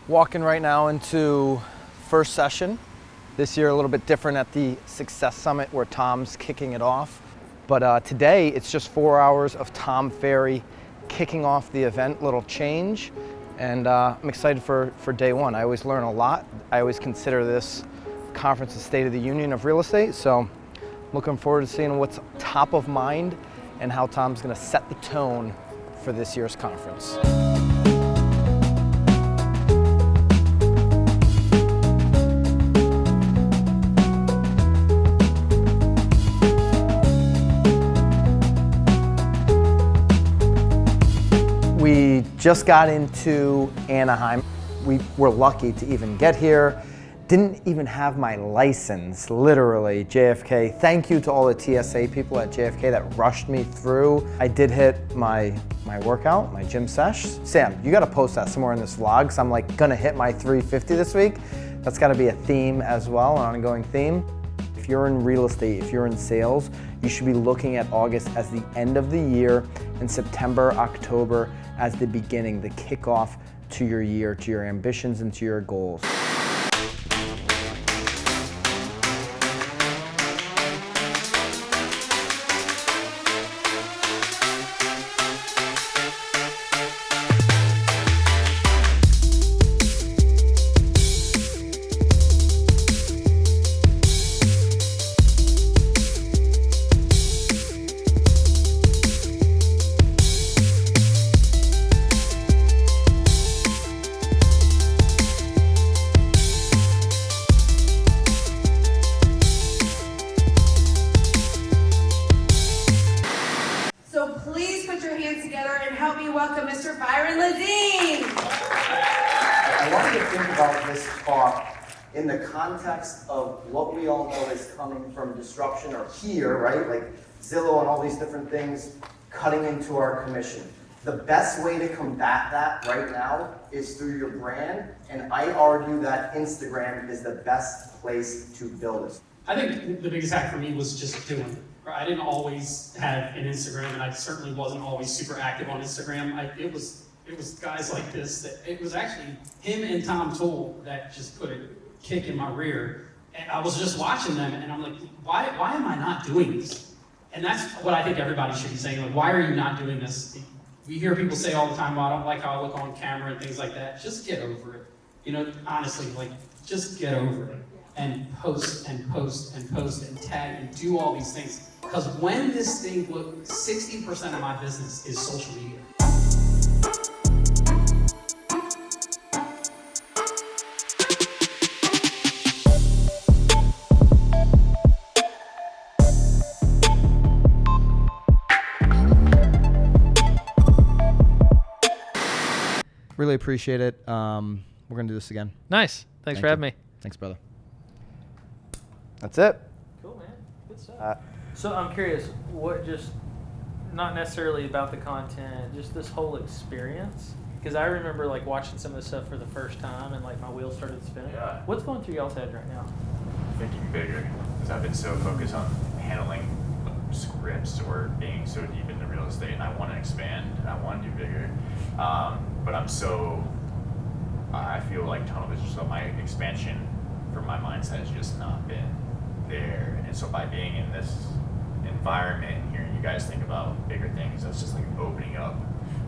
Walking right now into first session. This year a little bit different at the Success Summit where Tom's kicking it off. But today it's just 4 hours of Tom Ferry kicking off the event, little change. And I'm excited for day one. I always learn a lot. I always consider this conference the State of the Union of real estate. So looking forward to seeing what's top of mind and how Tom's gonna set the tone for this year's conference. We just got into Anaheim. We were lucky to even get here. Didn't even have my license, literally, JFK. Thank you to all the TSA people at JFK that rushed me through. I did hit my workout, my gym sesh. Sam, you gotta post that somewhere in this vlog, because I'm like gonna hit my 350 this week. That's gotta be a theme as well, an ongoing theme. If you're in real estate, if you're in sales, you should be looking at August as the end of the year and September, October as the beginning, the kickoff to your year, to your ambitions and to your goals. Help me welcome Mr. Byron Lazine. I wanted to think about this talk in the context of what we all know is coming from disruption or here, right? Like Zillow and all these different things cutting into our commission. The best way to combat that right now is through your brand, and I argue that Instagram is the best place to build it. I think the biggest hack for me was just doing it. I didn't always have an Instagram, and I certainly wasn't always super active on Instagram. It was guys like this that it was actually him and Tom Toole that just put a kick in my rear. And I was just watching them, and I'm like, why am I not doing this? And that's what I think everybody should be saying. Like, why are you not doing this? We hear people say all the time, well, I don't like how I look on camera and things like that. Just get over it. You know, honestly, like, just get over it. And post and post and post and tag and do all these things. Because when this thing, 60% of my business is social media. Really appreciate it. We're gonna do this again. Nice. Thanks for having me. Thanks, brother. That's it. Cool, man. Good stuff. So I'm curious, what just, not necessarily about the content, just this whole experience? Because I remember like watching some of the stuff for the first time and like my wheels started spinning. Yeah. What's going through y'all's head right now? Thinking bigger, because I've been so focused on handling scripts or being so deep into real estate, and I want to expand and I want to do bigger. But I feel like tunnel vision, so my expansion for my mindset has just not been there. And so by being in this environment and hearing you guys think about bigger things, that's just like opening up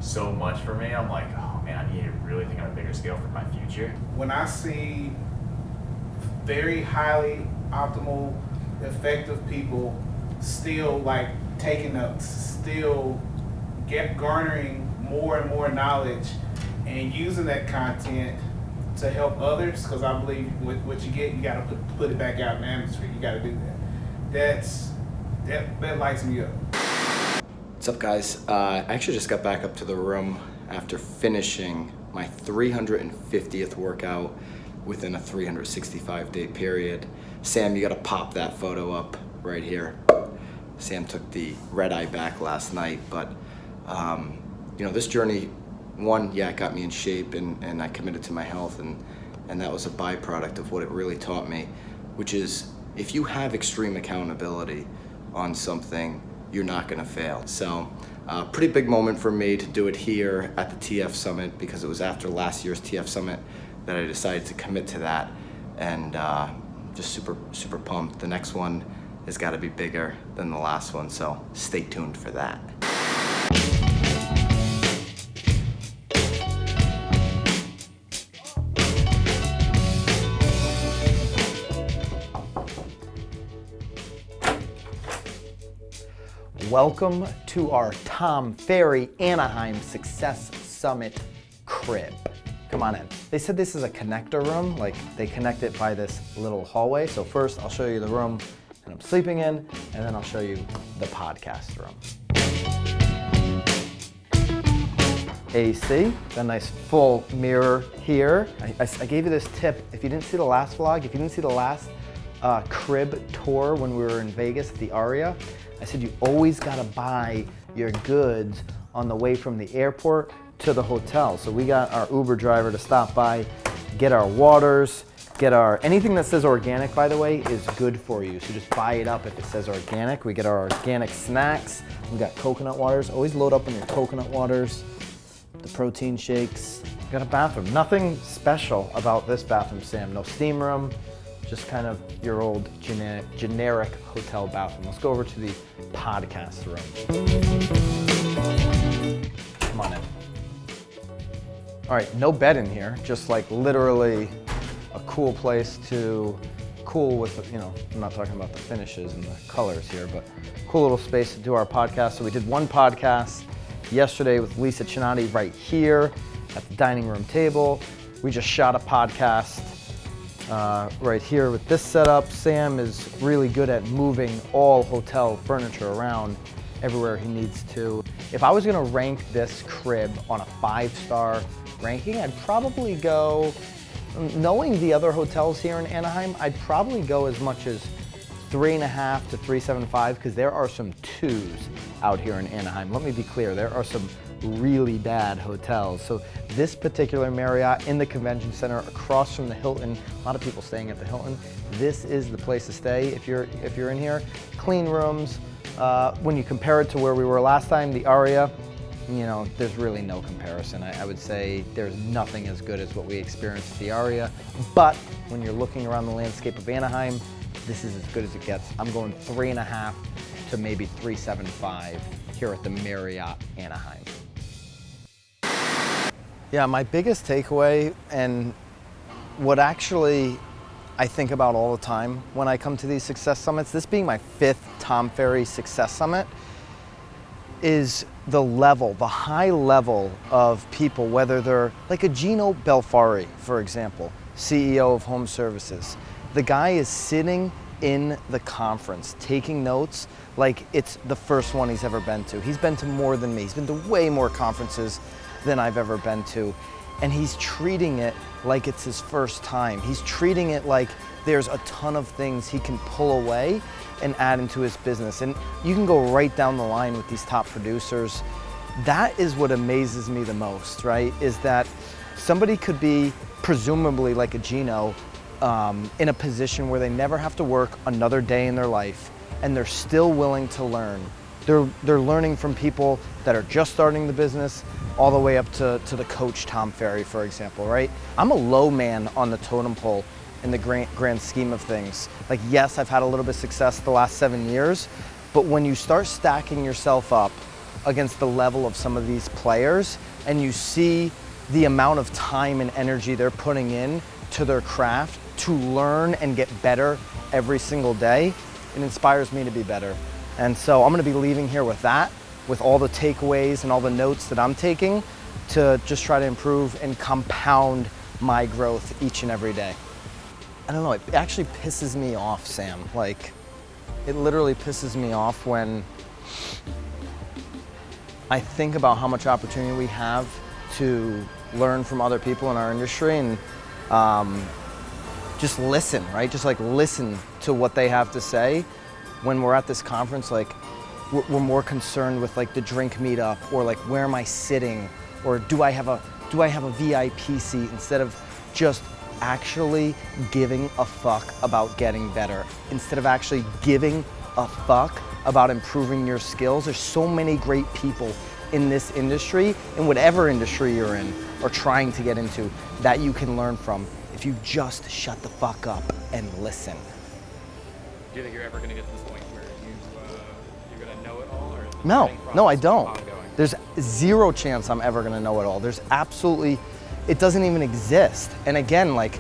so much for me. I'm like, oh man, I need to really think on a bigger scale for my future. When I see very highly optimal, effective people still like taking notes, still garnering more and more knowledge and using that content to help others, because I believe what you get, you got to put it back out in the atmosphere. You got to do that. That lights me up. What's up, guys? I actually just got back up to the room after finishing my 350th workout within a 365-day period. Sam, you got to pop that photo up right here. Sam took the red eye back last night, but you know, this journey, it got me in shape and I committed to my health, and that was a byproduct of what it really taught me, which is if you have extreme accountability on something, you're not gonna fail. So pretty big moment for me to do it here at the TF Summit, because it was after last year's TF Summit that I decided to commit to that, and just super pumped. The next one has got to be bigger than the last one, so stay tuned for that. Welcome to our Tom Ferry Anaheim Success Summit crib. Come on in. They said this is a connector room, like they connect it by this little hallway. So first I'll show you the room that I'm sleeping in, and then I'll show you the podcast room. AC, got a nice full mirror here. I gave you this tip. If you didn't see the last vlog, if you didn't see the last crib tour when we were in Vegas at the Aria, I said you always gotta buy your goods on the way from the airport to the hotel. So we got our Uber driver to stop by, get our waters, get our, anything that says organic, by the way, is good for you. So just buy it up if it says organic. We get our organic snacks. We got coconut waters. Always load up on your coconut waters, the protein shakes. We got a bathroom. Nothing special about this bathroom, Sam. No steam room, just kind of your old generic hotel bathroom. Let's go over to the podcast room. Come on in. All right, no bed in here, just like literally a cool place to cool with, you know, I'm not talking about the finishes and the colors here, but cool little space to do our podcast. So we did one podcast yesterday with Lisa Chinati right here at the dining room table. We just shot a podcast right here with this setup. Sam is really good at moving all hotel furniture around everywhere he needs to. If I was gonna rank this crib on a 5-star ranking, I'd probably go, knowing the other hotels here in Anaheim, I'd probably go as much as 3.5 to 3.75, because there are some 2s out here in Anaheim. Let me be clear, there are some really bad hotels. So this particular Marriott in the convention center across from the Hilton, a lot of people staying at the Hilton, this is the place to stay if you're in here. Clean rooms. When you compare it to where we were last time, the Aria, you know, there's really no comparison. I would say there's nothing as good as what we experienced at the Aria. But when you're looking around the landscape of Anaheim, this is as good as it gets. I'm going 3.5 to maybe 3.75 here at the Marriott Anaheim. Yeah, my biggest takeaway, and what actually I think about all the time when I come to these success summits, this being my 5th Tom Ferry Success Summit, is the level, the high level of people, whether they're like a Gino Belfari, for example, CEO of Home Services. The guy is sitting in the conference, taking notes like it's the first one he's ever been to. He's been to more than me. He's been to way more conferences than I've ever been to. And he's treating it like it's his first time. He's treating it like there's a ton of things he can pull away and add into his business. And you can go right down the line with these top producers. That is what amazes me the most, right? Is that somebody could be presumably like a Gino in a position where they never have to work another day in their life, and they're still willing to learn. They're learning from people that are just starting the business, all the way up to the coach Tom Ferry, for example, right? I'm a low man on the totem pole in the grand scheme of things. Like, yes, I've had a little bit of success the last 7 years, but when you start stacking yourself up against the level of some of these players, and you see the amount of time and energy they're putting in to their craft to learn and get better every single day, it inspires me to be better. And so I'm gonna be leaving here with that, with all the takeaways and all the notes that I'm taking to just try to improve and compound my growth each and every day. I don't know, it actually pisses me off, Sam. Like, it literally pisses me off when I think about how much opportunity we have to learn from other people in our industry and just listen, right? Just like listen to what they have to say. When we're at this conference, like, we're more concerned with like the drink meetup, or like, where am I sitting, or do I have a VIP seat, instead of just actually giving a fuck about getting better, instead of actually giving a fuck about improving your skills. There's so many great people in this industry, in whatever industry you're in, or trying to get into that you can learn from if you just shut the fuck up and listen. Do you think you're ever going to get to the point where you're going to know it all? Or is the No, learning no, I process don't. ongoing? There's zero chance I'm ever gonna know it all. There's absolutely, it doesn't even exist. And again, like,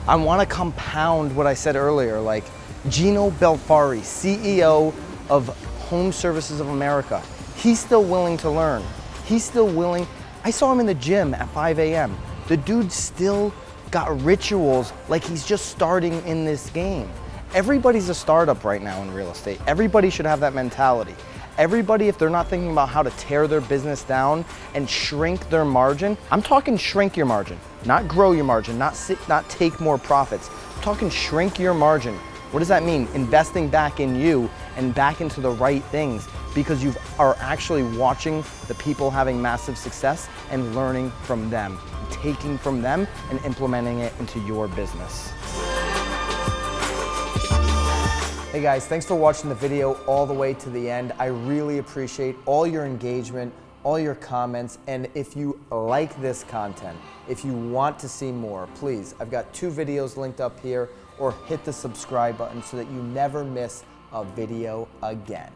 I wanna compound what I said earlier, like Gino Belfari, CEO of Home Services of America, he's still willing to learn. He's still willing. I saw him in the gym at 5 a.m. The dude still got rituals like he's just starting in this game. Everybody's a startup right now in real estate. Everybody should have that mentality. Everybody, if they're not thinking about how to tear their business down and shrink their margin, I'm talking shrink your margin, not grow your margin, not take more profits. I'm talking shrink your margin. What does that mean? Investing back in you and back into the right things, because you are actually watching the people having massive success and learning from them, taking from them and implementing it into your business. Hey guys, thanks for watching the video all the way to the end. I really appreciate all your engagement, all your comments, and if you like this content, if you want to see more, please, I've got 2 videos linked up here, or hit the subscribe button so that you never miss a video again.